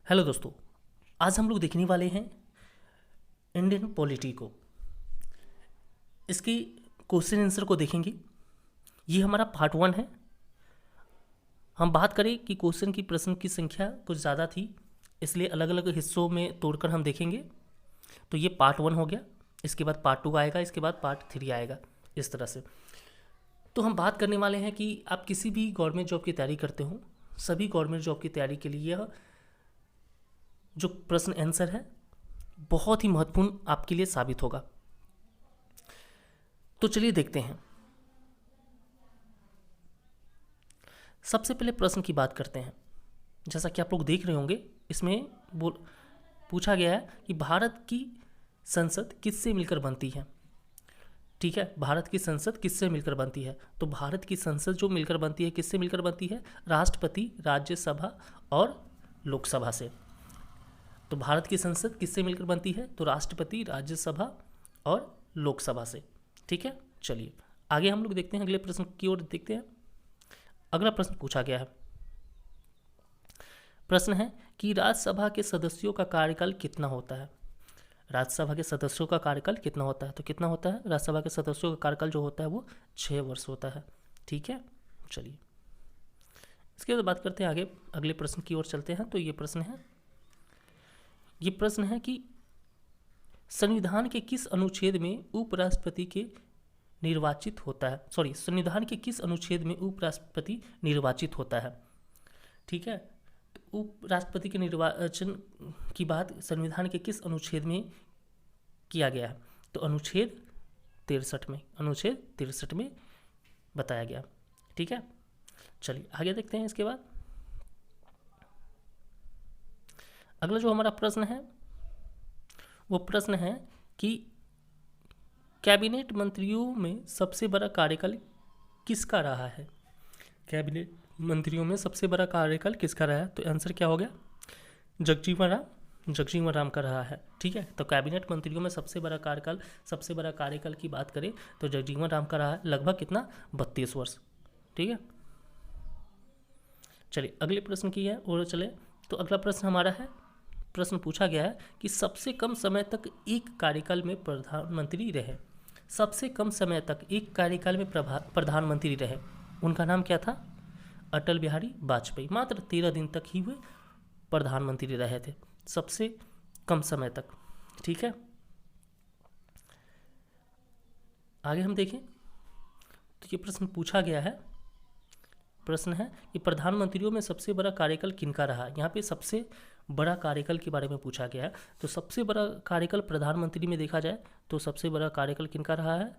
Hello दोस्तों। आज हम लोग देखने वाले हैं इंडियन पॉलिटी को। इसकी क्वेश्चन आंसर को देखेंगे। ये हमारा पार्ट 1 है। हम बात करें कि क्वेश्चन की प्रश्न की संख्या कुछ ज़्यादा थी, इसलिए अलग अलग हिस्सों में तोड़कर हम देखेंगे। तो ये पार्ट 1 हो गया। इसके बाद पार्ट 2 आएगा, इसके बाद पार्ट 3 आएगा, इस तरह से। तो हम बात करने वाले हैं कि आप किसी भी गवर्नमेंट जॉब की तैयारी करते हो, सभी गवर्नमेंट जॉब की तैयारी के लिए यह जो प्रश्न आंसर है बहुत ही महत्वपूर्ण आपके लिए साबित होगा। तो चलिए देखते हैं। सबसे पहले प्रश्न की बात करते हैं। जैसा कि आप लोग देख रहे होंगे, इसमें पूछा गया है कि भारत की संसद किससे मिलकर बनती है। ठीक है, भारत की संसद किससे मिलकर बनती है। तो भारत की संसद जो मिलकर बनती है, किससे मिलकर बनती है? राष्ट्रपति, राज्यसभा और लोकसभा से। तो भारत की संसद किससे मिलकर बनती है? तो राष्ट्रपति, राज्यसभा और लोकसभा से। ठीक है, चलिए आगे हम लोग देखते हैं, अगले प्रश्न की ओर देखते हैं। अगला प्रश्न पूछा गया है। प्रश्न है कि राज्यसभा के सदस्यों का कार्यकाल कितना होता है। राज्यसभा के सदस्यों का कार्यकाल कितना होता है? तो कितना होता है? राज्यसभा के सदस्यों का कार्यकाल जो होता है वो 6 वर्ष होता है। ठीक है, चलिए इसके बाद बात करते हैं आगे, अगले प्रश्न की ओर चलते हैं। तो ये प्रश्न है कि संविधान के किस अनुच्छेद में उपराष्ट्रपति के निर्वाचित होता है। संविधान के किस अनुच्छेद में उपराष्ट्रपति निर्वाचित होता है। ठीक है, तो उपराष्ट्रपति के निर्वाचन की बात संविधान के किस अनुच्छेद में किया गया है? तो अनुच्छेद 63 में बताया गया। ठीक है, चलिए आगे देखते हैं। इसके बाद अगला जो हमारा प्रश्न है वो प्रश्न है कि कैबिनेट मंत्रियों में सबसे बड़ा कार्यकाल किसका रहा है। कैबिनेट मंत्रियों में सबसे बड़ा कार्यकाल किसका रहा है? तो आंसर क्या हो गया? जगजीवन राम का रहा है। ठीक है, तो कैबिनेट मंत्रियों में सबसे बड़ा कार्यकाल की बात करें तो जगजीवन राम का रहा है। लगभग कितना? 32 वर्ष। ठीक है, चलिए अगले प्रश्न की है और चले। तो अगला प्रश्न हमारा है, प्रश्न पूछा गया है कि सबसे कम समय तक एक कार्यकाल में प्रधानमंत्री रहे। सबसे कम समय तक एक कार्यकाल में प्रधानमंत्री रहे, उनका नाम क्या था? अटल बिहारी वाजपेयी। मात्र 13 दिन तक ही वे प्रधानमंत्री रहे थे, सबसे कम समय तक। ठीक है, आगे हम देखें तो ये प्रश्न पूछा गया है। प्रश्न है कि प्रधानमंत्रियों में सबसे बड़ा कार्यकाल किनका रहा। यहाँ पे सबसे बड़ा कार्यकाल के बारे में पूछा गया है। तो सबसे बड़ा कार्यकाल प्रधानमंत्री में देखा जाए तो सबसे बड़ा कार्यकाल किनका रहा है?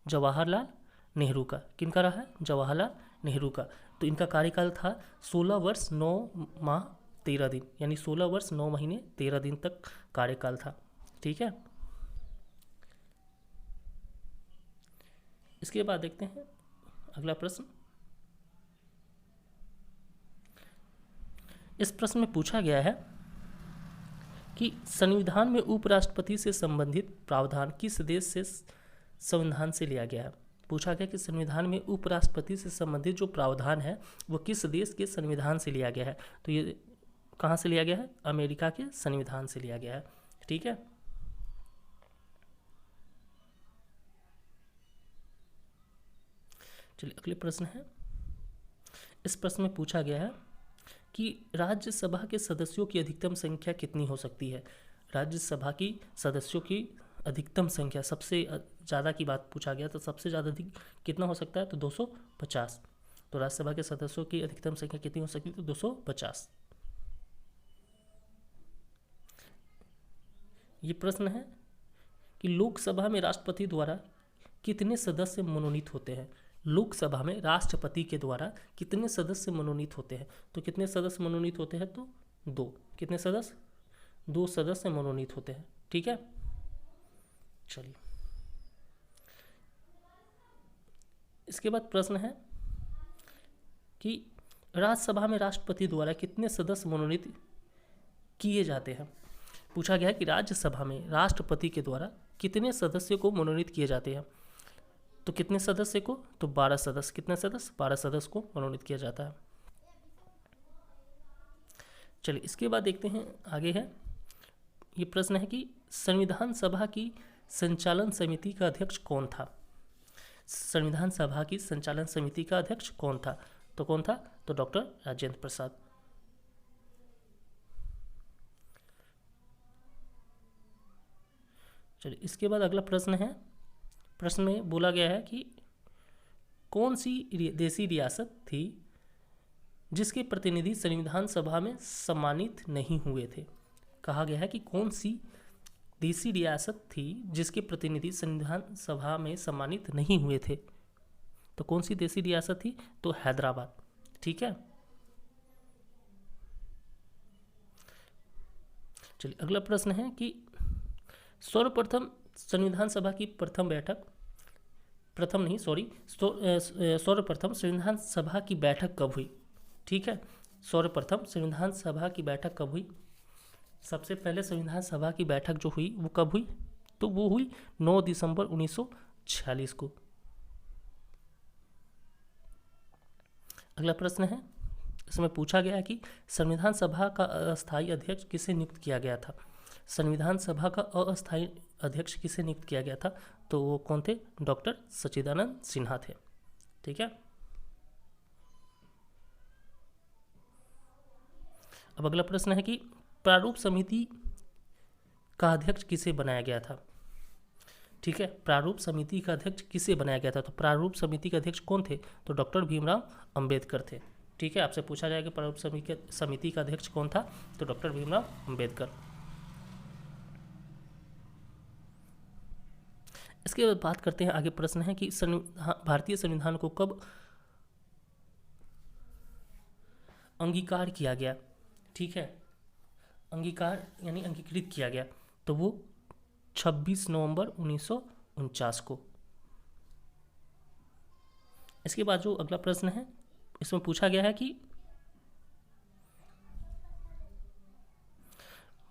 जवाहरलाल नेहरू का। किनका रहा है? जवाहरलाल नेहरू का। तो इनका कार्यकाल था 16 वर्ष 9 माह 13 दिन, यानी 16 वर्ष 9 महीने 13 दिन तक कार्यकाल था। ठीक है, इसके बाद देखते हैं अगला प्रश्न। इस प्रश्न में पूछा गया है कि संविधान में उपराष्ट्रपति से संबंधित प्रावधान किस देश से संविधान से लिया गया है। पूछा गया कि संविधान में उपराष्ट्रपति से संबंधित जो प्रावधान है वो किस देश के संविधान से लिया गया है। तो ये कहाँ से लिया गया है? अमेरिका के संविधान से लिया गया है। ठीक है, चलिए अगले प्रश्न है। इस प्रश्न में पूछा गया है कि राज्यसभा के सदस्यों की अधिकतम संख्या कितनी हो सकती है। राज्यसभा की सदस्यों की अधिकतम संख्या, सबसे ज़्यादा की बात पूछा गया, तो सबसे ज़्यादा कितना हो सकता है? तो 250। तो राज्यसभा के सदस्यों की अधिकतम संख्या कितनी हो सकती है? तो 250। ये प्रश्न है कि लोकसभा में राष्ट्रपति द्वारा कितने सदस्य मनोनीत होते हैं। लोकसभा में राष्ट्रपति के द्वारा कितने सदस्य मनोनीत होते हैं? तो कितने सदस्य मनोनीत होते हैं? तो 2। कितने सदस्य? 2 सदस्य मनोनीत होते हैं। ठीक है, चलिए इसके बाद प्रश्न है कि राज्यसभा में राष्ट्रपति द्वारा कितने सदस्य मनोनीत किए जाते हैं। पूछा गया है कि राज्यसभा में राष्ट्रपति के द्वारा कितने सदस्यों को मनोनीत किए जाते हैं। तो कितने सदस्य को? तो 12 सदस्य। कितने सदस्य? 12 सदस्य को मनोनीत किया जाता है। चलिए इसके बाद देखते हैं आगे है, ये प्रश्न है कि संविधान सभा की संचालन समिति का अध्यक्ष कौन था। संविधान सभा की संचालन समिति का अध्यक्ष कौन था, तो कौन था, तो डॉक्टर राजेंद्र प्रसाद। चलिए इसके बाद अगला प्रश्न है, प्रश्न में बोला गया है कि कौन सी देशी रियासत थी जिसके प्रतिनिधि संविधान सभा में सम्मानित नहीं हुए थे। कहा गया है कि कौन सी देशी रियासत थी जिसके प्रतिनिधि संविधान सभा में सम्मानित नहीं हुए थे, तो कौन सी देशी रियासत थी, तो हैदराबाद। ठीक है, चलिए अगला प्रश्न है कि सर्वप्रथम संविधान सभा की सर्वप्रथम संविधान सभा की बैठक कब हुई। ठीक है, सर्वप्रथम संविधान सभा की बैठक कब हुई। सबसे पहले संविधान सभा की बैठक जो हुई वो कब हुई, तो वो हुई 9 दिसंबर 1946 को। अगला प्रश्न है, इसमें पूछा गया है कि संविधान सभा का अस्थायी अध्यक्ष किसे नियुक्त किया गया था। संविधान सभा का अस्थायी अध्यक्ष किसे नियुक्त किया गया था, तो वो कौन थे, डॉक्टर सच्चिदानंद सिन्हा थे। ठीक है, अब अगला प्रश्न है कि प्रारूप समिति का अध्यक्ष किसे बनाया गया था। ठीक है, प्रारूप समिति का अध्यक्ष किसे बनाया गया था, तो प्रारूप समिति के अध्यक्ष कौन थे, तो डॉक्टर भीमराव अंबेडकर थे। ठीक है, आपसे पूछा जाएगा प्रारूप समिति का अध्यक्ष कौन था, तो डॉक्टर भीमराव अंबेडकर। इसके बाद बात करते हैं, आगे प्रश्न है कि भारतीय संविधान को कब अंगीकार किया गया। ठीक है, अंगीकार यानी अंगीकृत किया गया, तो वो 26 नवंबर 1949 को। इसके बाद जो अगला प्रश्न है, इसमें पूछा गया है कि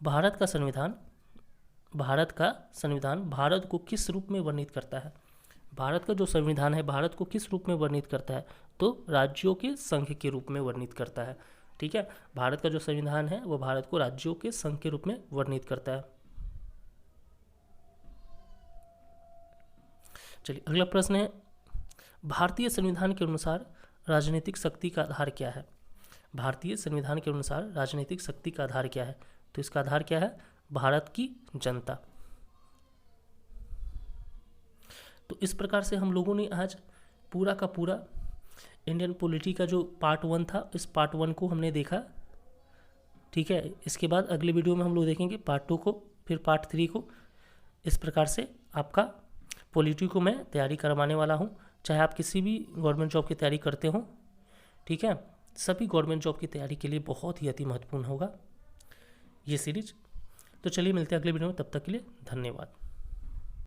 भारत का संविधान भारत को किस रूप में वर्णित करता है। भारत का जो संविधान है भारत को किस रूप में वर्णित करता है, तो राज्यों के संघ के रूप में वर्णित करता है। ठीक है, भारत का जो संविधान है वो भारत को राज्यों के संघ के रूप में वर्णित करता है। चलिए अगला प्रश्न है, भारतीय संविधान के अनुसार राजनीतिक शक्ति का आधार क्या है। भारतीय संविधान के अनुसार राजनीतिक शक्ति का आधार क्या है, तो इसका आधार क्या है, भारत की जनता। तो इस प्रकार से हम लोगों ने आज पूरा का पूरा इंडियन पॉलिटी का जो पार्ट 1 था, इस पार्ट 1 को हमने देखा। ठीक है, इसके बाद अगले वीडियो में हम लोग देखेंगे पार्ट 2 को, फिर पार्ट 3 को। इस प्रकार से आपका पॉलिटी को मैं तैयारी करवाने वाला हूँ, चाहे आप किसी भी गवर्नमेंट जॉब की तैयारी करते हो। ठीक है, सभी गवर्नमेंट जॉब की तैयारी के लिए बहुत ही अति महत्वपूर्ण होगा ये सीरीज। तो चलिए मिलते हैं अगले वीडियो में, तब तक के लिए धन्यवाद।